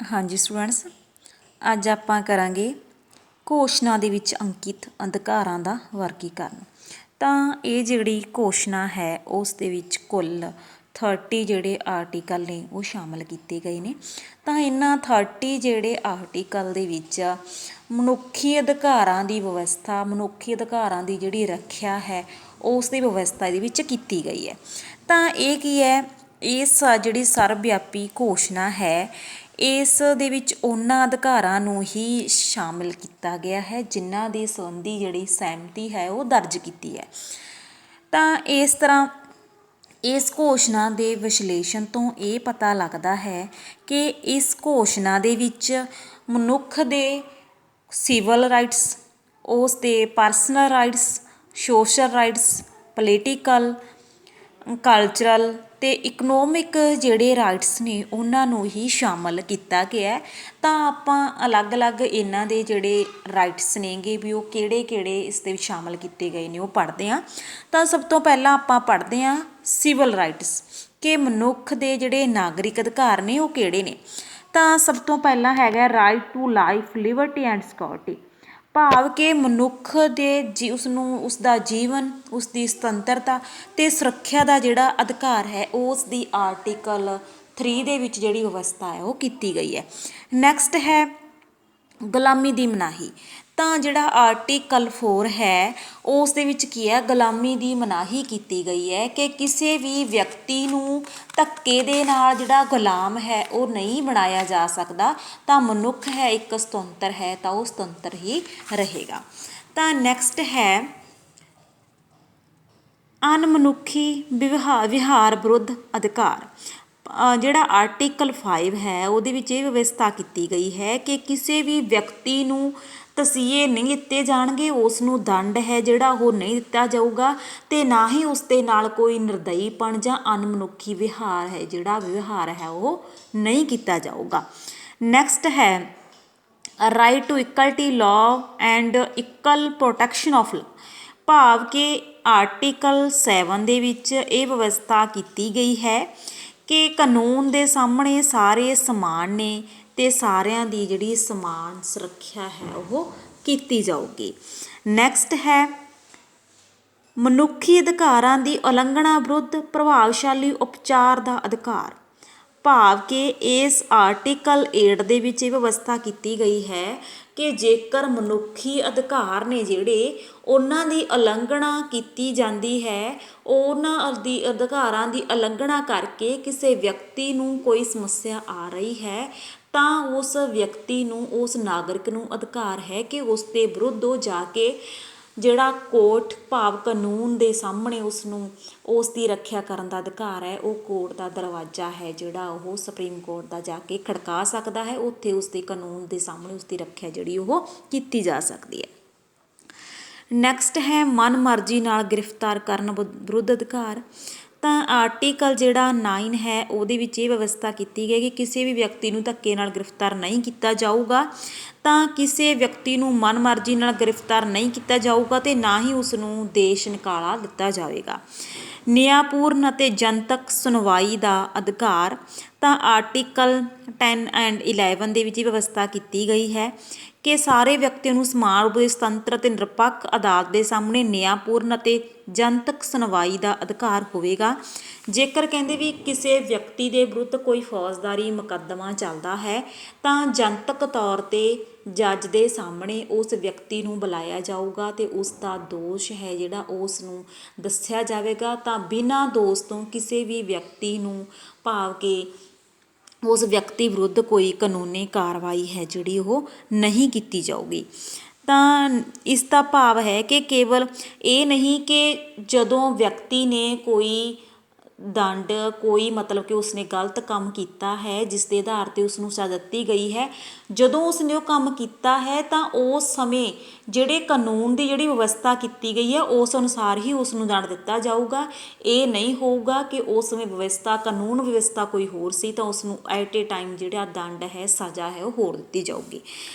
ਹਾਂਜੀ ਸਟੂਡੈਂਟਸ, ਅੱਜ ਆਪਾਂ ਕਰਾਂਗੇ ਘੋਸ਼ਣਾ ਦੇ ਵਿੱਚ ਅੰਕਿਤ ਅਧਿਕਾਰਾਂ ਦਾ ਵਰਗੀਕਰਨ। ਤਾਂ ਇਹ ਜਿਹੜੀ ਘੋਸ਼ਣਾ ਹੈ ਉਸ ਦੇ ਵਿੱਚ ਕੁੱਲ 30 ਜਿਹੜੇ ਆਰਟੀਕਲ ਨੇ ਉਹ ਸ਼ਾਮਲ ਕੀਤੇ ਗਏ ਨੇ। ਤਾਂ ਇਹਨਾਂ 30 ਜਿਹੜੇ ਆਰਟੀਕਲ ਦੇ ਵਿੱਚ ਮਨੁੱਖੀ ਅਧਿਕਾਰਾਂ ਦੀ ਵਿਵਸਥਾ, ਮਨੁੱਖੀ ਅਧਿਕਾਰਾਂ ਦੀ ਜਿਹੜੀ ਰੱਖਿਆ ਹੈ ਉਸ ਦੀ ਵਿਵਸਥਾ ਇਹਦੇ ਵਿੱਚ ਕੀਤੀ ਗਈ ਹੈ। ਤਾਂ ਇਹ ਕੀ ਹੈ, ਇਸ ਜਿਹੜੀ ਸਰਵਵਿਆਪੀ ਘੋਸ਼ਣਾ ਹੈ ਇਸ ਦੇ ਵਿੱਚ ਉਹਨਾਂ ਅਧਿਕਾਰਾਂ ਨੂੰ ਹੀ ਸ਼ਾਮਿਲ ਕੀਤਾ ਗਿਆ ਹੈ ਜਿਨ੍ਹਾਂ ਦੀ ਸੰਬੰਧੀ ਜਿਹੜੀ ਸਹਿਮਤੀ ਹੈ ਉਹ ਦਰਜ ਕੀਤੀ ਹੈ। ਤਾਂ ਇਸ ਤਰ੍ਹਾਂ ਇਸ ਘੋਸ਼ਣਾ ਦੇ ਵਿਸ਼ਲੇਸ਼ਣ ਤੋਂ ਇਹ ਪਤਾ ਲੱਗਦਾ ਹੈ ਕਿ ਇਸ ਘੋਸ਼ਣਾ ਦੇ ਵਿੱਚ ਮਨੁੱਖ ਦੇ ਸਿਵਲ ਰਾਈਟਸ, ਉਸ ਦੇ personal rights, social rights, political, cultural ਅਤੇ ਇਕਨੋਮਿਕ ਜਿਹੜੇ ਰਾਈਟਸ ਨੇ ਉਹਨਾਂ ਨੂੰ ਹੀ ਸ਼ਾਮਲ ਕੀਤਾ ਗਿਆ। ਤਾਂ ਆਪਾਂ ਅਲੱਗ-ਅਲੱਗ ਇਹਨਾਂ ਦੇ ਜਿਹੜੇ ਰਾਈਟਸ ਨੇਗੇ ਵੀ ਉਹ ਕਿਹੜੇ-ਕਿਹੜੇ ਇਸ ਦੇ ਵਿੱਚ ਸ਼ਾਮਲ ਕੀਤੇ ਗਏ ਨੇ ਉਹ ਪੜ੍ਹਦੇ ਹਾਂ। ਤਾਂ ਸਭ ਤੋਂ ਪਹਿਲਾਂ ਆਪਾਂ ਪੜ੍ਹਦੇ ਹਾਂ ਸਿਵਲ ਰਾਈਟਸ, ਕਿ ਮਨੁੱਖ ਦੇ ਜਿਹੜੇ ਨਾਗਰਿਕ ਅਧਿਕਾਰ ਨੇ ਉਹ ਕਿਹੜੇ ਨੇ। ਤਾਂ ਸਭ ਤੋਂ ਪਹਿਲਾਂ ਹੈਗਾ right to life, liberty and security, ਭਾਵ ਕਿ ਮਨੁੱਖ ਦੇ ਉਸਨੂੰ ਉਸਦਾ ਜੀਵਨ, ਉਸਦੀ ਸੁਤੰਤਰਤਾ ਅਤੇ ਸੁਰੱਖਿਆ ਦਾ ਜਿਹੜਾ ਅਧਿਕਾਰ ਹੈ ਉਸ ਦੀ ਆਰਟੀਕਲ 3 ਦੇ ਵਿੱਚ ਜਿਹੜੀ ਵਿਵਸਥਾ ਹੈ ਉਹ ਕੀਤੀ ਗਈ ਹੈ। ਨੈਕਸਟ ਹੈ ਗੁਲਾਮੀ ਦੀ ਮਨਾਹੀ। ਤਾਂ ਜਿਹੜਾ ਆਰਟੀਕਲ 4 ਹੈ ਉਸ ਦੇ ਵਿੱਚ ਕੀ ਹੈ, ਗੁਲਾਮੀ ਦੀ ਮਨਾਹੀ ਕੀਤੀ ਗਈ ਹੈ ਕਿ ਕਿਸੇ ਵੀ ਵਿਅਕਤੀ ਨੂੰ ਧੱਕੇ ਦੇ ਨਾਲ ਜਿਹੜਾ ਗੁਲਾਮ ਹੈ ਉਹ ਨਹੀਂ ਬਣਾਇਆ ਜਾ ਸਕਦਾ। ਤਾਂ ਮਨੁੱਖ ਹੈ ਇੱਕ ਸੁਤੰਤਰ ਹੈ ਤਾਂ ਉਹ ਸੁਤੰਤਰ ਹੀ ਰਹੇਗਾ। ਤਾਂ ਨੈਕਸਟ ਹੈ ਅਣਮਨੁੱਖੀ ਵਿਹਾਰ ਵਿਰੁੱਧ ਅਧਿਕਾਰ। ਜਿਹੜਾ ਆਰਟੀਕਲ 5 ਹੈ ਉਹਦੇ ਵਿੱਚ ਇਹ ਵਿਵਸਥਾ ਕੀਤੀ ਗਈ ਹੈ ਕਿ ਕਿਸੇ ਵੀ ਵਿਅਕਤੀ ਨੂੰ ਤਸੀਹੇ ਨਹੀਂ ਦਿੱਤੇ ਜਾਣਗੇ, ਉਸ ਨੂੰ ਦੰਡ ਹੈ ਜਿਹੜਾ ਉਹ ਨਹੀਂ ਦਿੱਤਾ ਜਾਊਗਾ ਅਤੇ ਨਾ ਹੀ ਉਸ ਦੇ ਨਾਲ ਕੋਈ ਨਿਰਦਈਪਣ ਜਾਂ ਅਣਮਨੁੱਖੀ ਵਿਹਾਰ ਹੈ ਜਿਹੜਾ ਵਿਵਹਾਰ ਹੈ ਉਹ ਨਹੀਂ ਕੀਤਾ ਜਾਊਗਾ। ਨੈਕਸਟ ਹੈ right to equality law and equal protection of law, ਭਾਵ ਕਿ ਆਰਟੀਕਲ 7 ਦੇ ਵਿੱਚ ਇਹ ਵਿਵਸਥਾ ਕੀਤੀ ਗਈ ਹੈ ਕਿ ਕਾਨੂੰਨ ਦੇ ਸਾਹਮਣੇ ਸਾਰੇ ਸਮਾਨ ਨੇ ਅਤੇ ਸਾਰਿਆਂ ਦੀ ਜਿਹੜੀ ਸਮਾਨ ਸੁਰੱਖਿਆ ਹੈ ਉਹ ਕੀਤੀ ਜਾਊਗੀ। ਨੈਕਸਟ ਹੈ ਮਨੁੱਖੀ ਅਧਿਕਾਰਾਂ ਦੀ ਉਲੰਘਣਾ ਵਿਰੁੱਧ ਪ੍ਰਭਾਵਸ਼ਾਲੀ ਉਪਚਾਰ ਦਾ ਅਧਿਕਾਰ, ਭਾਵ ਕਿ ਇਸ ਆਰਟੀਕਲ 8 ਦੇ ਵਿੱਚ ਇਹ ਵਿਵਸਥਾ ਕੀਤੀ ਗਈ ਹੈ ਕਿ ਜੇਕਰ ਮਨੁੱਖੀ ਅਧਿਕਾਰ ਨੇ ਜਿਹੜੇ ਉਹਨਾਂ ਦੀ ਉਲੰਘਣਾ ਕੀਤੀ ਜਾਂਦੀ ਹੈ, ਉਹਨਾਂ ਦੀ ਅਧਿਕਾਰਾਂ ਦੀ ਉਲੰਘਣਾ ਕਰਕੇ ਕਿਸੇ ਵਿਅਕਤੀ ਨੂੰ ਕੋਈ ਸਮੱਸਿਆ ਆ ਰਹੀ ਹੈ ਤਾਂ ਉਸ ਵਿਅਕਤੀ ਨੂੰ, ਉਸ ਨਾਗਰਿਕ ਨੂੰ ਅਧਿਕਾਰ ਹੈ ਕਿ ਉਸ ਦੇ ਵਿਰੁੱਧ ਉਹ ਜਾ ਕੇ ਜਿਹੜਾ ਕੋਰਟ ਭਾਵ ਕਾਨੂੰਨ ਦੇ ਸਾਹਮਣੇ ਉਸਨੂੰ ਉਸ ਦੀ ਰੱਖਿਆ ਕਰਨ ਦਾ ਅਧਿਕਾਰ ਹੈ। ਉਹ ਕੋਰਟ ਦਾ ਦਰਵਾਜ਼ਾ ਹੈ ਜਿਹੜਾ ਉਹ ਸੁਪਰੀਮ ਕੋਰਟ ਦਾ ਜਾ ਕੇ ਖੜਕਾ ਸਕਦਾ ਹੈ, ਉੱਥੇ ਉਸ ਦੇ ਕਾਨੂੰਨ ਦੇ ਸਾਹਮਣੇ ਉਸ ਦੀ ਰੱਖਿਆ ਜਿਹੜੀ ਉਹ ਕੀਤੀ ਜਾ ਸਕਦੀ ਹੈ। ਨੈਕਸਟ ਹੈ ਮਨਮਰਜ਼ੀ ਨਾਲ ਗ੍ਰਿਫਤਾਰ ਕਰਨ ਵਿਰੁੱਧ ਅਧਿਕਾਰ। ਤਾਂ ਆਰਟੀਕਲ ਜਿਹੜਾ 9 ਹੈ ਉਹਦੇ ਵਿੱਚ ਇਹ ਵਿਵਸਥਾ ਕੀਤੀ ਗਈ ਕਿ ਕਿਸੇ ਵੀ ਵਿਅਕਤੀ ਨੂੰ ਧੱਕੇ ਨਾਲ ਗ੍ਰਿਫਤਾਰ ਨਹੀਂ ਕੀਤਾ ਜਾਊਗਾ। ਤਾਂ ਕਿਸੇ ਵਿਅਕਤੀ ਨੂੰ ਮਨਮਰਜ਼ੀ ਨਾਲ ਗ੍ਰਿਫਤਾਰ ਨਹੀਂ ਕੀਤਾ ਜਾਊਗਾ ਅਤੇ ਨਾ ਹੀ ਉਸ ਨੂੰ ਦੇਸ਼ ਨਿਕਾਲਾ ਦਿੱਤਾ ਜਾਵੇਗਾ। ਨਿਆਂਪੂਰਨ ਅਤੇ ਜਨਤਕ ਸੁਣਵਾਈ ਦਾ ਅਧਿਕਾਰ। ਤਾਂ ਆਰਟੀਕਲ 10 ਐਂਡ 11 ਦੇ ਵਿੱਚ ਇਹ ਵਿਵਸਥਾ ਕੀਤੀ ਗਈ ਹੈ ਕਿ ਸਾਰੇ ਵਿਅਕਤੀਆਂ ਨੂੰ ਸਮਾਨ ਰੂਪ ਦੇ ਸੁਤੰਤਰ ਅਤੇ ਨਿਰਪੱਖ ਅਦਾਲਤ ਦੇ ਸਾਹਮਣੇ ਨਿਆਂਪੂਰਨ ਅਤੇ ਜਨਤਕ ਸੁਣਵਾਈ ਦਾ ਅਧਿਕਾਰ ਹੋਵੇਗਾ। ਜੇਕਰ ਕਹਿੰਦੇ ਵੀ ਕਿਸੇ ਵਿਅਕਤੀ ਦੇ ਵਿਰੁੱਧ ਕੋਈ ਫੌਜਦਾਰੀ ਮੁਕੱਦਮਾ ਚੱਲਦਾ ਹੈ ਤਾਂ ਜਨਤਕ ਤੌਰ 'ਤੇ ਜੱਜ ਦੇ ਸਾਹਮਣੇ ਉਸ ਵਿਅਕਤੀ ਨੂੰ ਬੁਲਾਇਆ ਜਾਊਗਾ ਅਤੇ ਉਸ ਦਾ ਦੋਸ਼ ਹੈ ਜਿਹੜਾ ਉਸ ਨੂੰ ਦੱਸਿਆ ਜਾਵੇਗਾ। ਤਾਂ ਬਿਨਾਂ ਦੋਸ਼ ਤੋਂ ਕਿਸੇ ਵੀ ਵਿਅਕਤੀ ਨੂੰ, ਭਾਵ ਕਿ ਉਸ ਵਿਅਕਤੀ ਵਿਰੁੱਧ ਕੋਈ ਕਾਨੂੰਨੀ ਕਾਰਵਾਈ ਹੈ ਜਿਹੜੀ ਉਹ ਨਹੀਂ ਕੀਤੀ ਜਾਊਗੀ। ਤਾਂ ਇਸ ਦਾ ਭਾਵ ਹੈ ਕਿ ਕੇਵਲ ਇਹ ਨਹੀਂ ਕਿ ਜਦੋਂ ਵਿਅਕਤੀ ਨੇ ਕੋਈ ਦੰਡ, ਕੋਈ ਮਤਲਬ ਕਿ ਉਸਨੇ ਗਲਤ ਕੰਮ ਕੀਤਾ ਹੈ ਜਿਸ ਦੇ ਆਧਾਰ 'ਤੇ ਉਸਨੂੰ ਸਜ਼ਾ ਦਿੱਤੀ ਗਈ ਹੈ, ਜਦੋਂ ਉਸਨੇ ਉਹ ਕੰਮ ਕੀਤਾ ਹੈ ਤਾਂ ਉਸ ਸਮੇਂ ਜਿਹੜੇ ਕਾਨੂੰਨ ਦੀ ਜਿਹੜੀ ਵਿਵਸਥਾ ਕੀਤੀ ਗਈ ਹੈ ਉਸ ਅਨੁਸਾਰ ਹੀ ਉਸ ਨੂੰ ਦੰਡ ਦਿੱਤਾ ਜਾਊਗਾ। ਇਹ ਨਹੀਂ ਹੋਊਗਾ ਕਿ ਉਸ ਸਮੇਂ ਵਿਵਸਥਾ, ਕਾਨੂੰਨ ਵਿਵਸਥਾ ਕੋਈ ਹੋਰ ਸੀ ਤਾਂ ਉਸਨੂੰ ਐਟ ਏ ਟਾਈਮ ਜਿਹੜਾ ਦੰਡ ਹੈ, ਸਜ਼ਾ ਹੈ ਉਹ ਹੋਰ ਦਿੱਤੀ ਜਾਊਗੀ।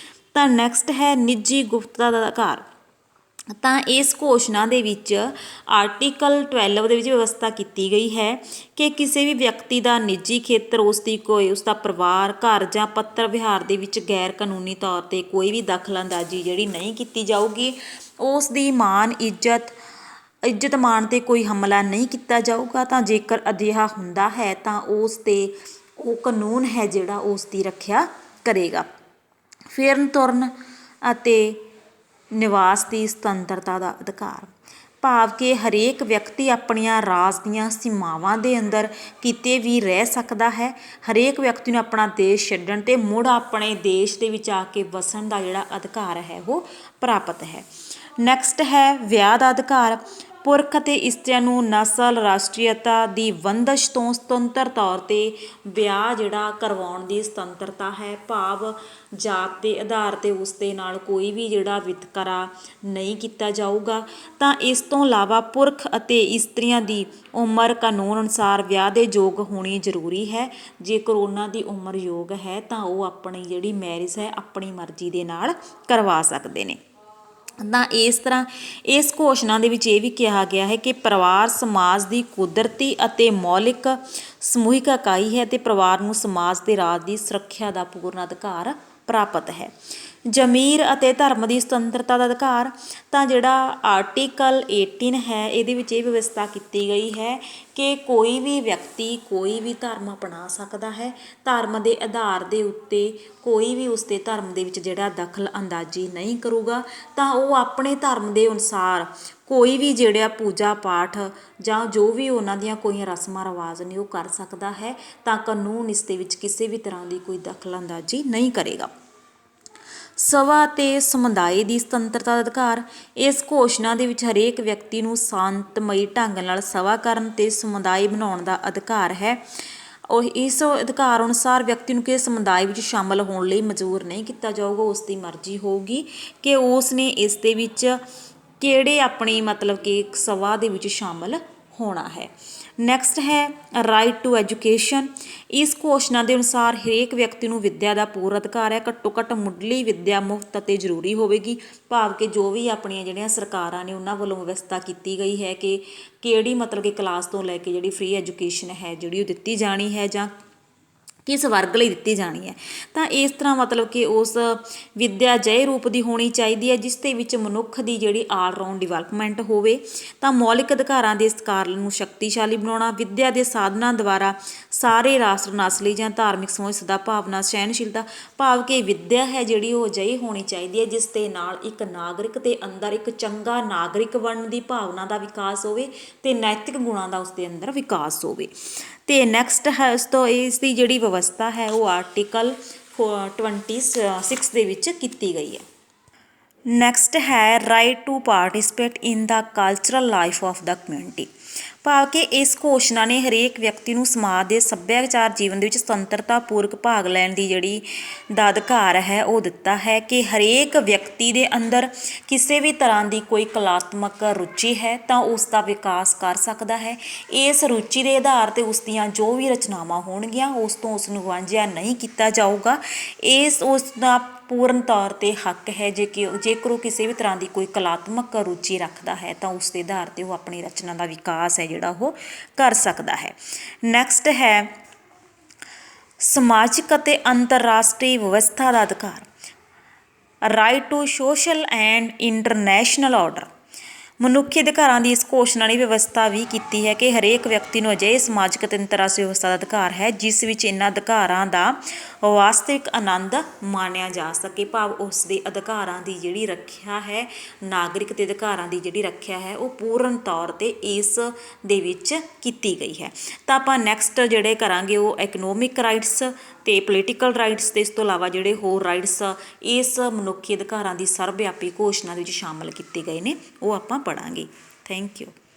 ਤਾਂ ਨੈਕਸਟ ਹੈ ਨਿੱਜੀ ਗੁਪਤਤਾ ਦਾ ਅਧਿਕਾਰ। ਤਾਂ ਇਸ ਘੋਸ਼ਣਾ ਦੇ ਵਿੱਚ ਆਰਟੀਕਲ 12 ਦੇ ਵਿੱਚ ਵਿਵਸਥਾ ਕੀਤੀ ਗਈ ਹੈ ਕਿ ਕਿਸੇ ਵੀ ਵਿਅਕਤੀ ਦਾ ਨਿੱਜੀ ਖੇਤਰ, ਉਸਦਾ ਪਰਿਵਾਰ, ਘਰ ਜਾਂ ਪੱਤਰ ਵਿਹਾਰ ਦੇ ਵਿੱਚ ਗੈਰ ਕਾਨੂੰਨੀ ਤੌਰ 'ਤੇ ਕੋਈ ਵੀ ਦਖਲਅੰਦਾਜ਼ੀ ਜਿਹੜੀ ਨਹੀਂ ਕੀਤੀ ਜਾਊਗੀ। ਉਸ ਦੀ ਇੱਜ਼ਤ ਮਾਣ 'ਤੇ ਕੋਈ ਹਮਲਾ ਨਹੀਂ ਕੀਤਾ ਜਾਊਗਾ। ਤਾਂ ਜੇਕਰ ਅਜਿਹਾ ਹੁੰਦਾ ਹੈ ਤਾਂ ਉਸ 'ਤੇ ਉਹ ਕਾਨੂੰਨ ਹੈ ਜਿਹੜਾ ਉਸ ਦੀ ਰੱਖਿਆ ਕਰੇਗਾ। ਫਿਰਨ ਤੁਰਨ ਅਤੇ ਨਿਵਾਸ ਦੀ ਸੁਤੰਤਰਤਾ ਦਾ ਅਧਿਕਾਰ, ਭਾਵ ਕਿ ਹਰੇਕ ਵਿਅਕਤੀ ਆਪਣੀਆਂ ਰਾਜ ਦੀਆਂ ਸੀਮਾਵਾਂ ਦੇ ਅੰਦਰ ਕਿਤੇ ਵੀ ਰਹਿ ਸਕਦਾ ਹੈ। ਹਰੇਕ ਵਿਅਕਤੀ ਨੂੰ ਆਪਣਾ ਦੇਸ਼ ਛੱਡਣ ਅਤੇ ਮੁੜ ਆਪਣੇ ਦੇਸ਼ ਦੇ ਵਿੱਚ ਆ ਕੇ ਵਸਣ ਦਾ ਜਿਹੜਾ ਅਧਿਕਾਰ ਹੈ ਉਹ ਪ੍ਰਾਪਤ ਹੈ। ਨੈਕਸਟ ਹੈ ਵਿਆਹ ਦਾ ਅਧਿਕਾਰ। ਪੁਰਖ ਅਤੇ ਇਸਤਰੀਆਂ ਨੂੰ ਨਸਲ, ਰਾਸ਼ਟਰੀਅਤਾ ਦੀ ਬੰਦਸ਼ ਤੋਂ ਸੁਤੰਤਰ ਤੌਰ 'ਤੇ ਵਿਆਹ ਜਿਹੜਾ ਕਰਵਾਉਣ ਦੀ ਸੁਤੰਤਰਤਾ ਹੈ, ਭਾਵ ਜਾਤ ਦੇ ਆਧਾਰ 'ਤੇ ਉਸ ਦੇ ਨਾਲ ਕੋਈ ਵੀ ਜਿਹੜਾ ਵਿਤਕਰਾ ਨਹੀਂ ਕੀਤਾ ਜਾਊਗਾ। ਤਾਂ ਇਸ ਤੋਂ ਇਲਾਵਾ ਪੁਰਖ ਅਤੇ ਇਸਤਰੀਆਂ ਦੀ ਉਮਰ ਕਾਨੂੰਨ ਅਨੁਸਾਰ ਵਿਆਹ ਦੇ ਯੋਗ ਹੋਣੀ ਜ਼ਰੂਰੀ ਹੈ। ਜੇਕਰ ਉਹਨਾਂ ਦੀ ਉਮਰ ਯੋਗ ਹੈ ਤਾਂ ਉਹ ਆਪਣੀ ਜਿਹੜੀ ਮੈਰਿਜ ਹੈ ਆਪਣੀ ਮਰਜ਼ੀ ਦੇ ਨਾਲ ਕਰਵਾ ਸਕਦੇ ਨੇ। ਤਾਂ ਇਸ ਤਰ੍ਹਾਂ ਇਸ ਘੋਸ਼ਣਾ ਦੇ ਵਿੱਚ ਇਹ ਵੀ ਕਿਹਾ ਗਿਆ ਹੈ ਕਿ ਪਰਿਵਾਰ ਸਮਾਜ ਦੀ ਕੁਦਰਤੀ ਅਤੇ ਮੌਲਿਕ ਸਮੂਹਿਕ ਇਕਾਈ ਹੈ ਅਤੇ ਪਰਿਵਾਰ ਨੂੰ ਸਮਾਜ ਦੇ ਰਾਜ ਦੀ ਸੁਰੱਖਿਆ ਦਾ ਪੂਰਨ ਅਧਿਕਾਰ ਪ੍ਰਾਪਤ ਹੈ। ਜ਼ਮੀਰ ਅਤੇ ਧਰਮ ਦੀ ਸੁਤੰਤਰਤਾ ਦਾ ਅਧਿਕਾਰ, ਤਾਂ ਜਿਹੜਾ ਆਰਟੀਕਲ 18 ਹੈ ਇਹਦੇ ਵਿੱਚ ਇਹ ਵਿਵਸਥਾ ਕੀਤੀ ਗਈ ਹੈ ਕਿ ਕੋਈ ਵੀ ਵਿਅਕਤੀ ਕੋਈ ਵੀ ਧਰਮ ਅਪਣਾ ਸਕਦਾ ਹੈ। ਧਰਮ ਦੇ ਆਧਾਰ ਦੇ ਉੱਤੇ ਕੋਈ ਵੀ ਉਸ ਦੇ ਧਰਮ ਦੇ ਵਿੱਚ ਜਿਹੜਾ ਦਖਲ ਅੰਦਾਜ਼ੀ ਨਹੀਂ ਕਰੂਗਾ। ਤਾਂ ਉਹ ਆਪਣੇ ਧਰਮ ਦੇ ਅਨੁਸਾਰ ਕੋਈ ਵੀ ਜਿਹੜਾ ਪੂਜਾ ਪਾਠ ਜਾਂ ਜੋ ਵੀ ਉਹਨਾਂ ਦੀਆਂ ਕੋਈ ਰਸਮਾਂ ਰਿਵਾਜ਼ ਨੇ ਉਹ ਕਰ ਸਕਦਾ ਹੈ। ਤਾਂ ਕਾਨੂੰਨ ਇਸ ਦੇ ਵਿੱਚ ਕਿਸੇ ਵੀ ਤਰ੍ਹਾਂ ਦੀ ਕੋਈ ਦਖਲ ਅੰਦਾਜ਼ੀ ਨਹੀਂ ਕਰੇਗਾ। ਸਭਾ ਅਤੇ ਸਮੁਦਾਇ ਦੀ ਸੁਤੰਤਰਤਾ ਦਾ ਅਧਿਕਾਰ, ਇਸ ਘੋਸ਼ਣਾ ਦੇ ਵਿੱਚ ਹਰੇਕ ਵਿਅਕਤੀ ਨੂੰ ਸ਼ਾਂਤਮਈ ਢੰਗ ਨਾਲ ਸਭਾ ਕਰਨ ਅਤੇ ਸਮੁਦਾਇ ਬਣਾਉਣ ਦਾ ਅਧਿਕਾਰ ਹੈ। ਇਸ ਅਧਿਕਾਰ ਅਨੁਸਾਰ ਵਿਅਕਤੀ ਨੂੰ ਕਿਸੇ ਸਮੁਦਾਇ ਵਿੱਚ ਸ਼ਾਮਲ ਹੋਣ ਲਈ ਮਜਬੂਰ ਨਹੀਂ ਕੀਤਾ ਜਾਊਗਾ। ਉਸ ਦੀ ਮਰਜ਼ੀ ਹੋਊਗੀ ਕਿ ਉਸ ਨੇ ਇਸ ਦੇ ਵਿੱਚ ਕਿਹੜੇ ਆਪਣੀ ਮਤਲਬ ਕਿ ਸਭਾ ਦੇ ਵਿੱਚ ਸ਼ਾਮਲ ਹੋਣਾ ਹੈ। ਨੈਕਸਟ ਹੈ ਰਾਈਟ ਟੂ ਐਜੂਕੇਸ਼ਨ। ਇਸ ਘੋਸ਼ਣਾ ਦੇ ਅਨੁਸਾਰ ਹਰੇਕ ਵਿਅਕਤੀ ਨੂੰ ਵਿੱਦਿਆ ਦਾ ਪੂਰਾ ਅਧਿਕਾਰ ਹੈ। ਘੱਟੋ ਘੱਟ ਮੁੱਢਲੀ ਵਿੱਦਿਆ ਮੁਫਤ ਅਤੇ ਜ਼ਰੂਰੀ ਹੋਵੇਗੀ, ਭਾਵ ਕਿ ਜੋ ਵੀ ਆਪਣੀਆਂ ਜਿਹੜੀਆਂ ਸਰਕਾਰਾਂ ਨੇ ਉਹਨਾਂ ਵੱਲੋਂ ਵਿਵਸਥਾ ਕੀਤੀ ਗਈ ਹੈ ਕਿ ਕਿਹੜੀ ਮਤਲਬ ਕਿ ਕਲਾਸ ਤੋਂ ਲੈ ਕੇ ਜਿਹੜੀ ਫ੍ਰੀ ਐਜੂਕੇਸ਼ਨ ਹੈ ਜਿਹੜੀ ਉਹ ਦਿੱਤੀ ਜਾਣੀ ਹੈ ਜਾਂ ਕਿਸ ਵਰਗ ਲਈ ਦਿੱਤੀ ਜਾਣੀ ਹੈ। ਤਾਂ ਇਸ ਤਰ੍ਹਾਂ ਮਤਲਬ ਕਿ ਉਸ ਵਿੱਦਿਆ ਅਜਿਹੇ ਰੂਪ ਦੀ ਹੋਣੀ ਚਾਹੀਦੀ ਹੈ ਜਿਸ ਦੇ ਵਿੱਚ ਮਨੁੱਖ ਦੀ ਜਿਹੜੀ ਆਲਰਾਊਂਡ ਡਿਵੈਲਪਮੈਂਟ ਹੋਵੇ। ਤਾਂ ਮੌਲਿਕ ਅਧਿਕਾਰਾਂ ਦੇ ਸਤਿਕਾਰ ਨੂੰ ਸ਼ਕਤੀਸ਼ਾਲੀ ਬਣਾਉਣਾ, ਵਿੱਦਿਆ ਦੇ ਸਾਧਨਾਂ ਦੁਆਰਾ ਸਾਰੇ ਰਾਸ਼ਟਰ, ਨਸਲੀ ਜਾਂ ਧਾਰਮਿਕ ਸਮੂਹ ਸਦਾਭਾਵਨਾ, ਸਹਿਣਸ਼ੀਲਤਾ, ਭਾਵ ਕਿ ਵਿੱਦਿਆ ਹੈ ਜਿਹੜੀ ਉਹ ਅਜਿਹੀ ਹੋਣੀ ਚਾਹੀਦੀ ਹੈ ਜਿਸ ਦੇ ਨਾਲ ਇੱਕ ਨਾਗਰਿਕ ਦੇ ਅੰਦਰ ਇੱਕ ਚੰਗਾ ਨਾਗਰਿਕ ਬਣਨ ਦੀ ਭਾਵਨਾ ਦਾ ਵਿਕਾਸ ਹੋਵੇ ਅਤੇ ਨੈਤਿਕ ਗੁਣਾਂ ਦਾ ਉਸ ਦੇ ਅੰਦਰ ਵਿਕਾਸ ਹੋਵੇ। ਅਤੇ ਨੈਕਸਟ ਹੈ ਉਸ ਤੋਂ ਇਸ ਦੀ ਜਿਹੜੀ ਵਿਵਸਥਾ ਹੈ ਉਹ ਆਰਟੀਕਲ 26 ਦੇ ਵਿੱਚ ਕੀਤੀ ਗਈ ਹੈ। ਨੈਕਸਟ ਹੈ right to participate in the cultural life of the community, ਭਾਵ ਕਿ ਇਸ ਘੋਸ਼ਣਾ ਨੇ ਹਰੇਕ ਵਿਅਕਤੀ ਨੂੰ ਸਮਾਜ ਦੇ ਸੱਭਿਆਚਾਰ ਜੀਵਨ ਦੇ ਵਿੱਚ ਸੁਤੰਤਰਤਾ ਪੂਰਵਕ ਭਾਗ ਲੈਣ ਦੀ ਜਿਹੜੀ ਦਾ ਅਧਿਕਾਰ ਹੈ ਉਹ ਦਿੱਤਾ ਹੈ ਕਿ ਹਰੇਕ ਵਿਅਕਤੀ ਦੇ ਅੰਦਰ ਕਿਸੇ ਵੀ ਤਰ੍ਹਾਂ ਦੀ ਕੋਈ ਕਲਾਤਮਕ ਰੁਚੀ ਹੈ ਤਾਂ ਉਸ ਦਾ ਵਿਕਾਸ ਕਰ ਸਕਦਾ ਹੈ। ਇਸ ਰੁਚੀ ਦੇ ਆਧਾਰ 'ਤੇ ਉਸ ਦੀਆਂ ਜੋ ਵੀ ਰਚਨਾਵਾਂ ਹੋਣਗੀਆਂ ਉਸ ਤੋਂ ਉਸ ਨੂੰ ਵਾਂਝਿਆ ਨਹੀਂ ਕੀਤਾ ਜਾਊਗਾ। ਉਸ ਦਾ ਪੂਰਨ ਤੌਰ 'ਤੇ ਹੱਕ ਹੈ ਜੇਕਰ ਉਹ ਕਿਸੇ ਵੀ ਤਰ੍ਹਾਂ ਦੀ ਕੋਈ ਕਲਾਤਮਕ ਰੁਚੀ ਰੱਖਦਾ ਹੈ ਤਾਂ ਉਸ ਦੇ ਆਧਾਰ 'ਤੇ ਉਹ ਆਪਣੀ ਰਚਨਾ ਦਾ ਵਿਕਾਸ ਹੈ ਜਿਹੜਾ ਉਹ ਕਰ ਸਕਦਾ ਹੈ। ਨੈਕਸਟ ਹੈ ਸਮਾਜਿਕ ਅਤੇ ਅੰਤਰਰਾਸ਼ਟਰੀ ਵਿਵਸਥਾ ਦਾ ਅਧਿਕਾਰ, right to social and international order. ਮਨੁੱਖੀ ਅਧਿਕਾਰਾਂ ਦੀ ਇਸ ਘੋਸ਼ਣਾ ਨੇ ਵਿਵਸਥਾ ਵੀ ਕੀਤੀ ਹੈ ਕਿ ਹਰੇਕ ਵਿਅਕਤੀ ਨੂੰ ਅਜਿਹੇ ਸਮਾਜਿਕ ਅਤੇ ਅੰਤਰਰਾਸ਼ਟਰੀ ਵਿਵਸਥਾ ਦਾ ਅਧਿਕਾਰ ਹੈ ਜਿਸ ਵਿੱਚ ਇਹਨਾਂ ਅਧਿਕਾਰਾਂ ਦਾ ਵਾਸਤਵਿਕ ਆਨੰਦ ਮਾਣਿਆ ਜਾ ਸਕੇ, ਭਾਵ ਉਸ ਦੇ ਅਧਿਕਾਰਾਂ ਦੀ ਜਿਹੜੀ ਰੱਖਿਆ ਹੈ, ਨਾਗਰਿਕ ਦੇ ਅਧਿਕਾਰਾਂ ਦੀ ਜਿਹੜੀ ਰੱਖਿਆ ਹੈ ਉਹ ਪੂਰਨ ਤੌਰ 'ਤੇ ਇਸ ਦੇ ਵਿੱਚ ਕੀਤੀ ਗਈ ਹੈ। ਤਾਂ ਆਪਾਂ ਨੈਕਸਟ ਜਿਹੜੇ ਕਰਾਂਗੇ ਉਹ ਇਕਨੋਮਿਕ ਰਾਈਟਸ ਅਤੇ ਪੋਲੀਟੀਕਲ ਰਾਈਟਸ ਅਤੇ ਇਸ ਤੋਂ ਇਲਾਵਾ ਜਿਹੜੇ ਹੋਰ ਰਾਈਟਸ ਇਸ ਮਨੁੱਖੀ ਅਧਿਕਾਰਾਂ ਦੀ ਸਰਵ ਵਿਆਪੀ ਘੋਸ਼ਣਾ ਦੇ ਵਿੱਚ ਸ਼ਾਮਲ ਕੀਤੇ ਗਏ ਨੇ ਉਹ ਆਪਾਂ ਪੜ੍ਹਾਂਗੇ। Thank you.